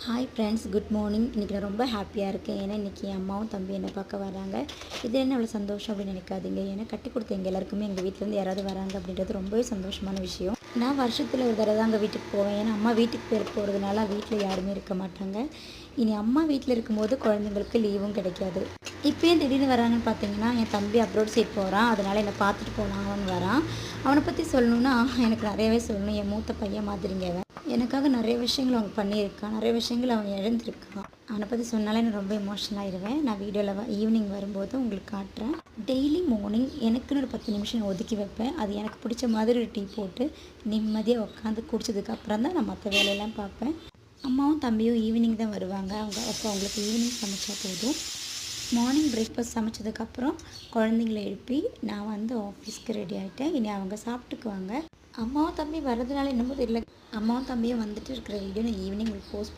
Hi friends, good morning. இன்றைக்கி நான் ரொம்ப ஹாப்பியாக இருக்கேன். ஏன்னா இன்றைக்கி என் அம்மாவும் தம்பி என்னை பார்க்க வராங்க. இது என்ன அவ்வளோ சந்தோஷம் அப்படின்னு நினைக்காதீங்க. ஏன்னா கட்டி கொடுத்த எங்கள் எல்லாருக்குமே எங்கள் வீட்டிலேருந்து யாராவது வராங்க அப்படின்றது ரொம்பவே சந்தோஷமான விஷயம். நான் வருஷத்தில் ஒரு தடவை தான் அங்கே வீட்டுக்கு போவேன். ஏன்னா அம்மா வீட்டுக்கு போகிறதுனால வீட்டில் யாருமே இருக்க மாட்டாங்க. இனி அம்மா வீட்டில் இருக்கும்போது குழந்தைங்களுக்கு லீவும் கிடைக்காது. இப்போயும் திடீர்னு வராங்கன்னு பார்த்தீங்கன்னா, என் தம்பி அப்ரோட் சைட் போகிறான். அதனால் என்னை பார்த்துட்டு போகலான்னு வரான். அவனை பற்றி சொல்லணுன்னா எனக்கு நிறையவே சொல்லணும். என் மூத்த பையன் மாதிரிங்க அவன். எனக்காக நிறைய விஷயங்கள் அவன் பண்ணியிருக்கான். நிறைய விஷயங்கள் அவன் இழந்திருக்கான். அவனை பற்றி சொன்னாலே நான் ரொம்ப எமோஷனல் ஆயிடுவேன். நான் வீடியோவில் ஈவினிங் வரும்போது உங்களுக்கு காட்டுறேன். டெய்லி மார்னிங் எனக்குன்னு ஒரு 10 நிமிஷம் நான் ஒதுக்கி வைப்பேன். அது எனக்கு பிடிச்ச மாதிரி ஒரு டீ போட்டு நிம்மதியாக உட்காந்து குடிச்சதுக்கப்புறம் தான் நான் மற்ற வேலையெல்லாம் பார்ப்பேன். அம்மாவும் தம்பியும் ஈவினிங் தான் வருவாங்க. அவங்களுக்கு ஈவினிங் சமைச்சா போதும். மார்னிங் பிரேக்ஃபாஸ்ட் சமைச்சதுக்கப்புறம் குழந்தைங்கள எழுப்பி நான் வந்து ஆஃபீஸ்க்கு ரெடி ஆகிட்டேன். இனி அவங்க சாப்பிட்டுக்குவாங்க. அம்மாவும் தம்பி வர்றதுனால என்னமோ தெரியல, அம்மாவும் தம்பியும் வந்துட்டு இருக்கிற வீடியோ நான் ஈவினிங் உங்களுக்கு போஸ்ட்